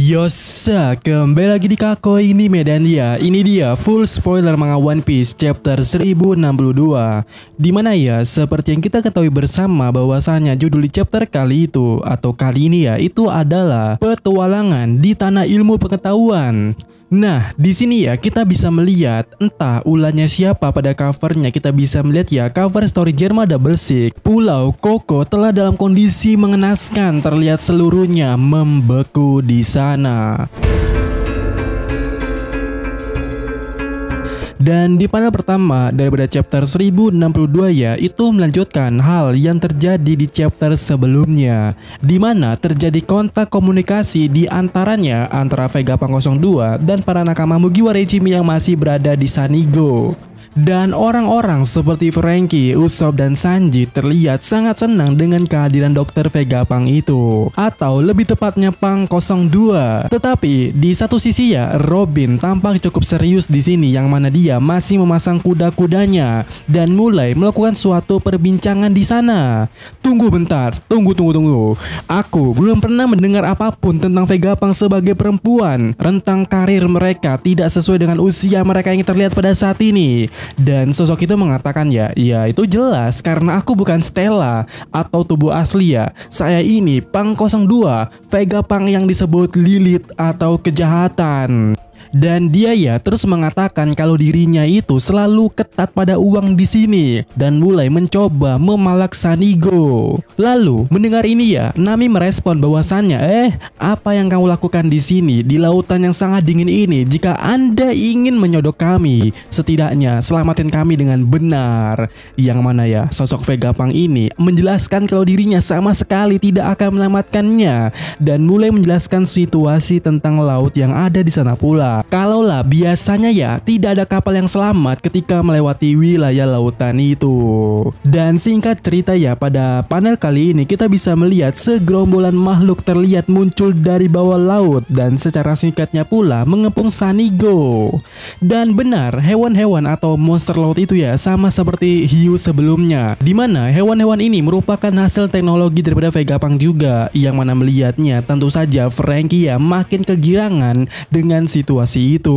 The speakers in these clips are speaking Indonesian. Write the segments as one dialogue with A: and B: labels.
A: Yosa, kembali lagi di Kako ini Medan dia. Ini dia full spoiler manga One Piece chapter 1062. Dimana ya, seperti yang kita ketahui bersama bahwasanya judul di chapter kali itu atau kali ini ya, itu adalah petualangan di tanah ilmu pengetahuan. Nah, di sini ya kita bisa melihat entah ulahnya siapa pada covernya. Kita bisa melihat ya cover story Germa Double Six. Pulau Koko telah dalam kondisi mengenaskan, terlihat seluruhnya membeku di sana. Dan di panel pertama daripada chapter 1062 ya, itu melanjutkan hal yang terjadi di chapter sebelumnya, di mana terjadi kontak komunikasi di antaranya antara Vegapunk 02 dan para nakama Mugiwara Ichimi yang masih berada di Sanigo. Dan orang-orang seperti Franky, Usopp, dan Sanji terlihat sangat senang dengan kehadiran Dr. Vegapunk itu, atau lebih tepatnya Punk 02. Tetapi di satu sisi ya, Robin tampak cukup serius di sini, yang mana dia masih memasang kuda-kudanya dan mulai melakukan suatu perbincangan di sana. Tunggu bentar, tunggu. Aku belum pernah mendengar apapun tentang Vegapunk sebagai perempuan. Rentang karir mereka tidak sesuai dengan usia mereka yang terlihat pada saat ini. Dan sosok itu mengatakan ya itu jelas karena aku bukan Stella atau tubuh asli ya. Saya ini Punk 02, Vegapunk yang disebut Lilith atau kejahatan. Dan dia ya terus mengatakan kalau dirinya itu selalu ketat pada uang di sini dan mulai mencoba memalak Sanigo. Lalu mendengar ini ya, Nami merespon bahwasannya apa yang kamu lakukan di sini di lautan yang sangat dingin ini? Jika Anda ingin menyodok kami, setidaknya selamatin kami dengan benar. Yang mana ya sosok Vegapunk ini menjelaskan kalau dirinya sama sekali tidak akan menyelamatkannya dan mulai menjelaskan situasi tentang laut yang ada di sana pula. Kalaulah biasanya ya tidak ada kapal yang selamat ketika melewati wilayah lautan itu. Dan singkat cerita ya, pada panel kali ini kita bisa melihat segerombolan makhluk terlihat muncul dari bawah laut dan secara singkatnya pula mengepung Sanigo. Dan benar, hewan-hewan atau monster laut itu ya sama seperti hiu sebelumnya, dimana hewan-hewan ini merupakan hasil teknologi daripada Vegapunk juga, yang mana melihatnya tentu saja Franky ya makin kegirangan dengan situasi itu.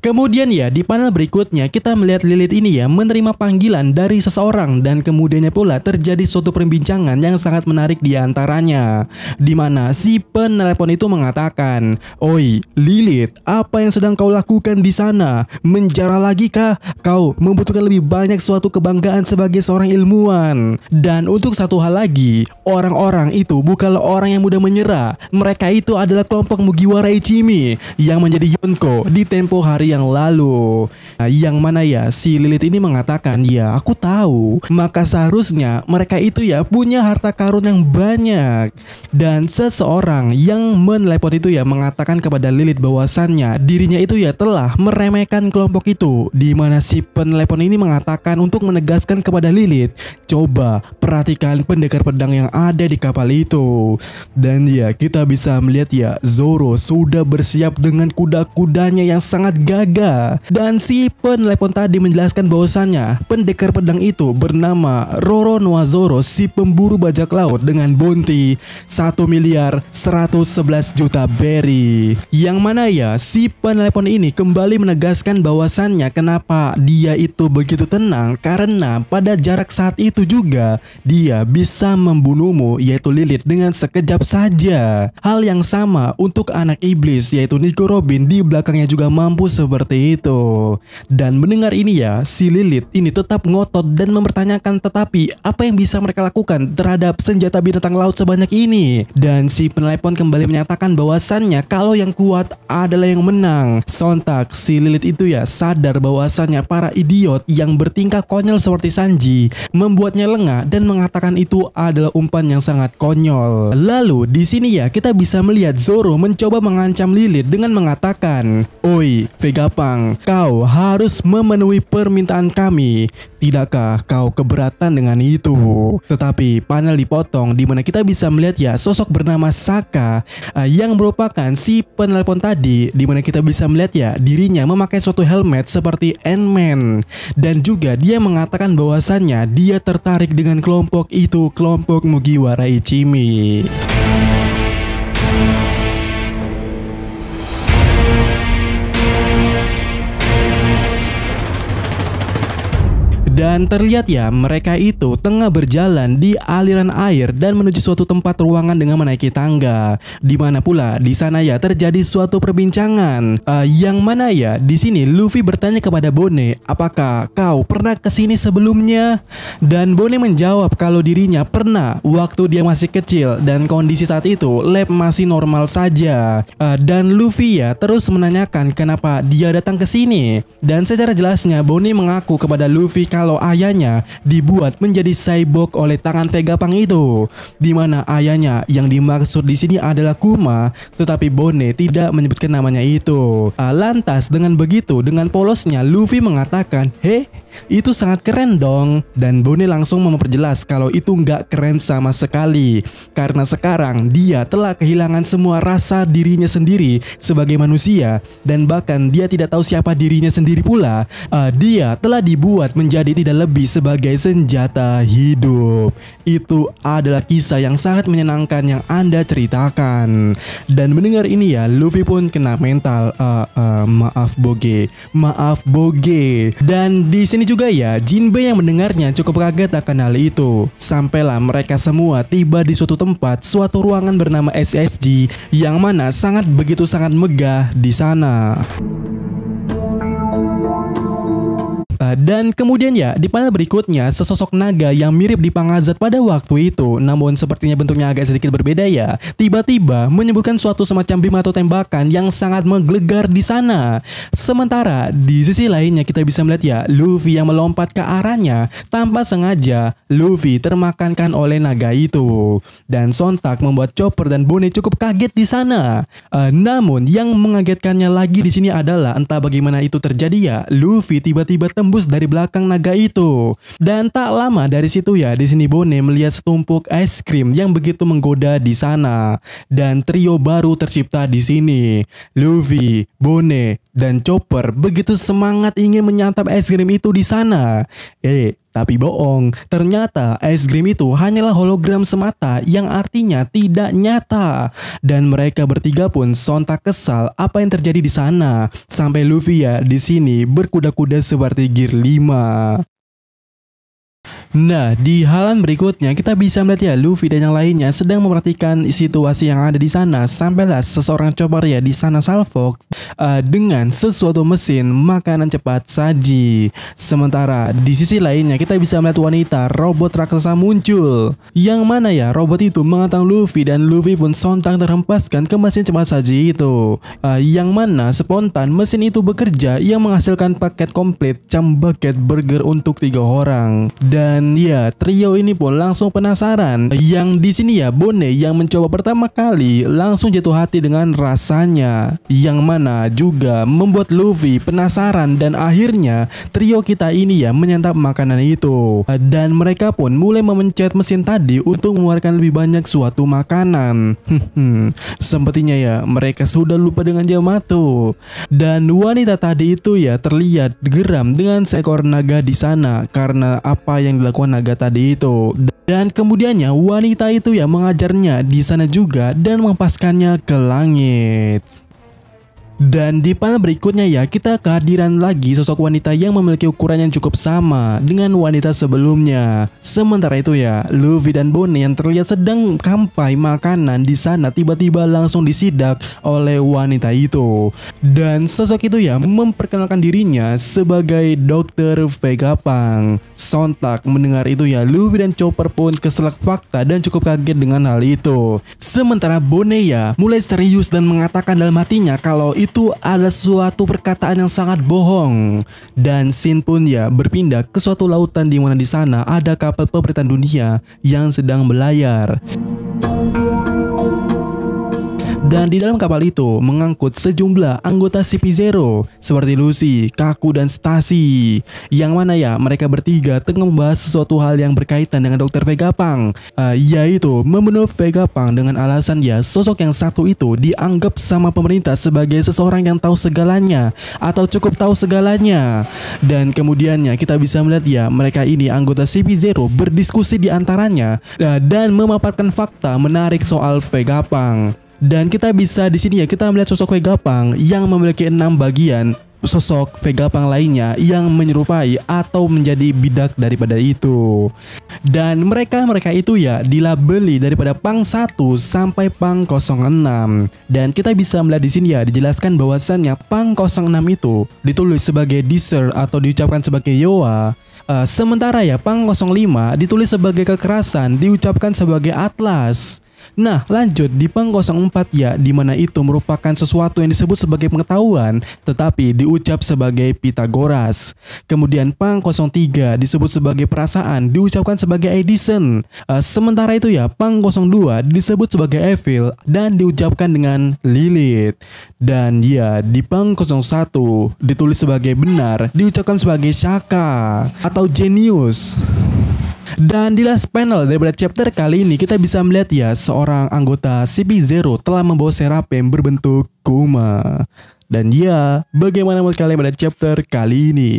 A: Kemudian ya di panel berikutnya kita melihat Lilith ini ya menerima panggilan dari seseorang dan kemudiannya pula terjadi suatu perbincangan yang sangat menarik di antaranya, di mana si penelepon itu mengatakan, "Oi Lilith, apa yang sedang kau lakukan di sana? Menjara lagi kah? Kau membutuhkan lebih banyak suatu kebanggaan sebagai seorang ilmuwan." Dan untuk satu hal lagi, orang-orang itu bukanlah orang yang mudah menyerah. Mereka itu adalah kelompok Mugiwara Ichimi yang menjadi Yonko di tempo hari yang lalu. Yang mana ya si Lilith ini mengatakan, ya aku tahu, maka seharusnya mereka itu ya punya harta karun yang banyak. Dan seseorang yang menelepon itu ya mengatakan kepada Lilith bahwasannya dirinya itu ya telah meremehkan kelompok itu, di mana si penelepon ini mengatakan untuk menegaskan kepada Lilith, coba perhatikan pendekar pedang yang ada di kapal itu. Dan ya kita bisa melihat ya Zoro sudah bersiap dengan kuda-kudanya yang sangat gagah. Dan si penelepon tadi menjelaskan bahwasannya pendekar pedang itu bernama Roronoa Zoro, si pemburu bajak laut dengan bounty 1.111.000.000 berry. Yang mana ya si penelepon ini kembali menegaskan bahwasannya kenapa dia itu begitu tenang, karena pada jarak saat itu juga dia bisa membunuhmu yaitu Lilith dengan sekejap saja. Hal yang sama untuk anak iblis yaitu Nico Robin di belakangnya juga mampu seperti itu. Dan mendengar ini ya, si Lilith ini tetap ngotot dan mempertanyakan, tetapi apa yang bisa mereka lakukan terhadap senjata binatang laut sebanyak ini? Dan si penelepon kembali menyatakan bahwasannya kalau yang kuat adalah yang menang. Sontak si Lilith itu ya sadar bahwasannya para idiot yang bertingkah konyol seperti Sanji membuatnya lengah dan mengatakan itu adalah umpan yang sangat konyol. Lalu di sini ya kita bisa melihat Zoro mencoba mengancam Lilith dengan mengatakan, "Oi Vegapunk, kau harus memenuhi permintaan kami. Tidakkah kau keberatan dengan itu?" Tetapi panel dipotong di mana kita bisa melihat ya sosok bernama Saka yang merupakan si penelepon tadi, di mana kita bisa melihat ya dirinya memakai suatu helmet seperti Ant-Man, dan juga dia mengatakan bahwasannya dia tertarik dengan kelompok itu, kelompok Mugiwara Ichimi. Dan terlihat ya mereka itu tengah berjalan di aliran air dan menuju suatu tempat ruangan dengan menaiki tangga. Di mana pula di sana ya terjadi suatu perbincangan. Yang mana ya di sini Luffy bertanya kepada Bone, apakah kau pernah kesini sebelumnya? Dan Bone menjawab kalau dirinya pernah waktu dia masih kecil dan kondisi saat itu lab masih normal saja. Dan Luffy ya terus menanyakan kenapa dia datang ke sini. Dan secara jelasnya Bone mengaku kepada Luffy kalau ayahnya dibuat menjadi cyborg oleh tangan Vegapunk itu, dimana ayahnya yang dimaksud di sini adalah Kuma, tetapi Bone tidak menyebutkan namanya itu. Lantas dengan begitu, dengan polosnya Luffy mengatakan, itu sangat keren dong. Dan Bone langsung memperjelas kalau itu nggak keren sama sekali, karena sekarang dia telah kehilangan semua rasa dirinya sendiri sebagai manusia, dan bahkan dia tidak tahu siapa dirinya sendiri pula. Dia telah dibuat menjadi tidak lebih sebagai senjata hidup. Itu adalah kisah yang sangat menyenangkan yang Anda ceritakan. Dan mendengar ini ya, Luffy pun kena mental. Maaf Boge. Dan di sini juga ya, Jinbei yang mendengarnya cukup kaget akan hal itu. Sampailah mereka semua tiba di suatu tempat, suatu ruangan bernama SSG, yang mana begitu sangat megah di sana. Dan kemudian ya di panel berikutnya sesosok naga yang mirip di Pangazat pada waktu itu, namun sepertinya bentuknya agak sedikit berbeda ya, tiba-tiba menyebutkan suatu semacam bim atau tembakan yang sangat menggelegar di sana. Sementara di sisi lainnya kita bisa melihat ya Luffy yang melompat ke arahnya. Tanpa sengaja Luffy termakankan oleh naga itu, dan sontak membuat Chopper dan Bone cukup kaget di sana. Namun yang mengagetkannya lagi di sini adalah entah bagaimana itu terjadi ya, Luffy tiba-tiba tembus dari belakang naga itu. Dan tak lama dari situ ya, di sini Bone melihat setumpuk es krim yang begitu menggoda di sana. Dan trio baru tercipta di sini. Luffy, Bone, dan Chopper begitu semangat ingin menyantap es krim itu di sana. Tapi bohong, ternyata es krim itu hanyalah hologram semata yang artinya tidak nyata. Dan mereka bertiga pun sontak kesal apa yang terjadi di sana. Sampai Luffy ya di sini berkuda-kuda seperti Gear 5. Nah, di halaman berikutnya kita bisa melihat ya Luffy dan yang lainnya sedang memperhatikan situasi yang ada di sana. Sampailah seseorang Chopper ya di sana salvok dengan sesuatu mesin makanan cepat saji. Sementara di sisi lainnya kita bisa melihat wanita robot raksasa muncul, yang mana ya robot itu mengantang Luffy, dan Luffy pun sontak terhempaskan ke mesin cepat saji itu, yang mana spontan mesin itu bekerja yang menghasilkan paket komplit bucket burger untuk 3 orang. Dan ya trio ini pun langsung penasaran. Yang di sini ya Bone yang mencoba pertama kali langsung jatuh hati dengan rasanya, yang mana juga membuat Luffy penasaran, dan akhirnya trio kita ini ya menyantap makanan itu. Dan mereka pun mulai memencet mesin tadi untuk mengeluarkan lebih banyak suatu makanan. Sepertinya ya mereka sudah lupa dengan Yamato. Dan wanita tadi itu ya terlihat geram dengan seekor naga di sana karena apa yang dilakukan naga tadi itu. Dan kemudiannya wanita itu ya mengajarnya di sana juga dan melepaskannya ke langit. Dan di panel berikutnya ya kita kehadiran lagi sosok wanita yang memiliki ukuran yang cukup sama dengan wanita sebelumnya. Sementara itu ya Luffy dan Bone yang terlihat sedang kampai makanan di sana tiba-tiba langsung disidak oleh wanita itu. Dan sosok itu ya memperkenalkan dirinya sebagai Dr. Vegapunk. Sontak mendengar itu ya Luffy dan Chopper pun keselak fakta dan cukup kaget dengan hal itu. Sementara Bone ya mulai serius dan mengatakan dalam hatinya kalau itu adalah suatu perkataan yang sangat bohong. Dan scene pun ya berpindah ke suatu lautan di mana di sana ada kapal pemerintahan dunia yang sedang berlayar. Dan di dalam kapal itu mengangkut sejumlah anggota CP0 seperti Lucy, Kaku, dan Stacy, yang mana ya mereka bertiga tengah membahas sesuatu hal yang berkaitan dengan Dr. Vegapunk, yaitu membunuh Vegapunk dengan alasan ya sosok yang satu itu dianggap sama pemerintah sebagai seseorang yang tahu segalanya atau cukup tahu segalanya. Dan kemudiannya kita bisa melihat ya mereka ini anggota CP0 berdiskusi di antaranya dan memaparkan fakta menarik soal Vegapunk. Dan kita bisa di sini ya kita melihat sosok Vegapunk yang memiliki 6 bagian sosok Vegapunk lainnya yang menyerupai atau menjadi bidak daripada itu. Dan mereka itu ya dilabeli daripada Punk 1 sampai Punk 06. Dan kita bisa melihat di sini ya dijelaskan bahwasannya Punk 06 itu ditulis sebagai Deezer atau diucapkan sebagai Yowa. Sementara ya Punk 05 ditulis sebagai kekerasan, diucapkan sebagai Atlas. Nah lanjut di Punk 04 ya, dimana itu merupakan sesuatu yang disebut sebagai pengetahuan tetapi diucap sebagai Pythagoras. Kemudian Punk 03 disebut sebagai perasaan, diucapkan sebagai Edison. Sementara itu ya Punk 02 disebut sebagai Evil dan diucapkan dengan Lilith. Dan ya di Punk 01 ditulis sebagai benar, diucapkan sebagai Shaka atau Genius. Dan di last panel daripada chapter kali ini kita bisa melihat ya seorang anggota CP0 telah membawa Seraphim berbentuk Kuma. Dan ya, bagaimana menurut kalian pada chapter kali ini?